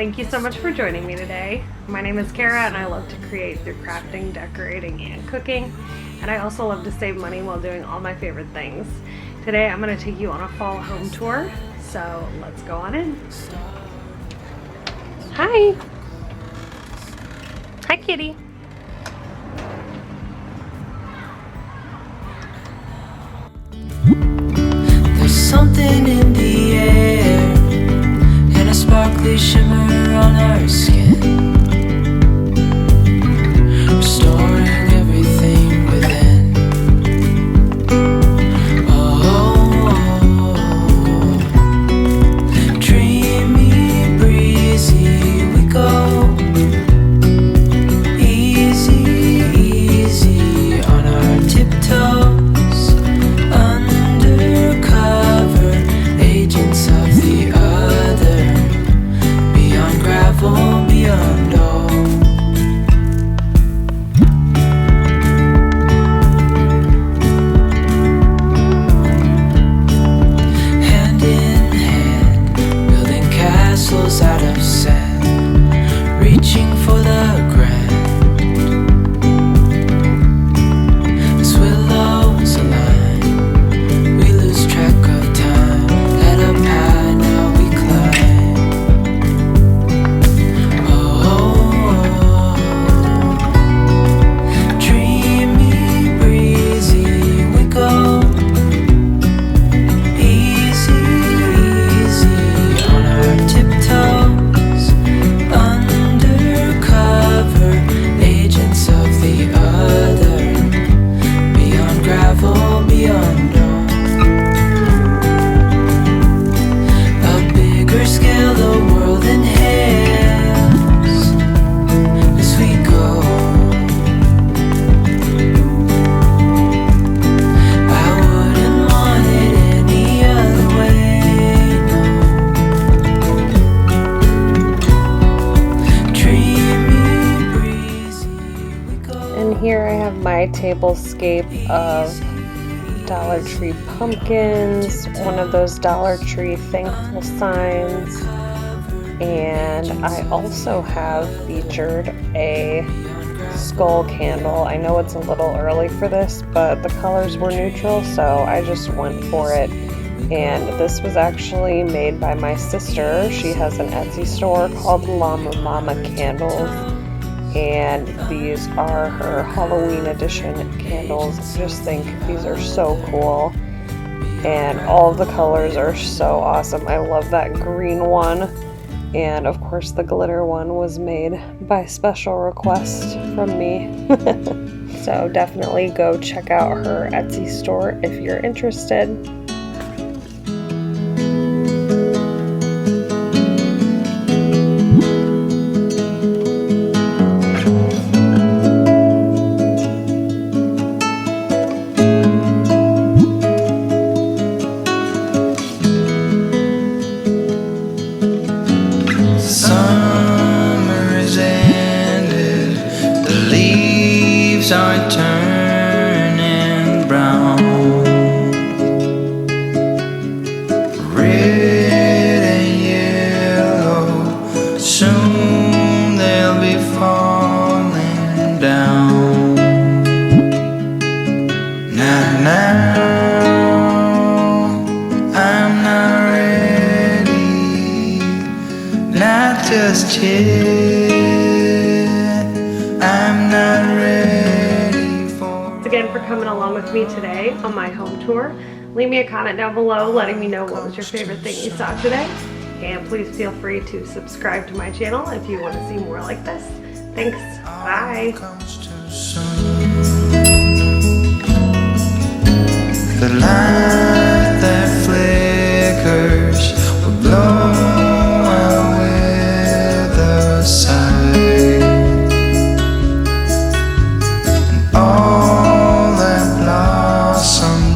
Thank you so much for joining me today. My name is Kara and I love to create through crafting, decorating, and cooking. And I also love to save money while doing all my favorite things. Today I'm going to take you on a fall home tour, so let's go on in. Hi! Hi, kitty! There's something in the air and a sparkly shimmer on our skin, restoring everything within. Oh, dreamy, breezy we go, easy, easy on our tiptoes, undercover agents of the other, beyond gravel, beyond all. Hand in hand, building castles out of sand, reaching for the grand. As willows align, we lose track of time. Head up high, now we climb. Oh, dreamy, breezy we go, easy, easy on our tiptoes, undercover agents of the other, beyond gravel, beyond all. A bigger scale the world inhales as we go. I wouldn't want it any other way, no. Dreamy, breezy we go. And here I have my tablescape of Dollar Tree pumpkins, one of those Dollar Tree thankful signs, and I also have featured a skull candle. I know it's a little early for this, but the colors were neutral, so I just went for it. And this was actually made by my sister. She has an Etsy store called Llama Mama Candles, and these are her Halloween edition candles. I just think these are so cool, and all of the colors are so awesome. I love that green one, and of course the glitter one was made by special request from me. So definitely go check out her Etsy store if you're interested. Summer is ended, the leaves are turning brown. Red and yellow, soon they'll be falling down. Now, I'm not ready, not just yet. I'm not ready for. Thanks again for coming along with me today on my home tour. Leave me a comment down below letting me know what was your favorite thing you saw today. And please feel free to subscribe to my channel if you want to see more like this. Thanks. Bye. Comes too soon. The line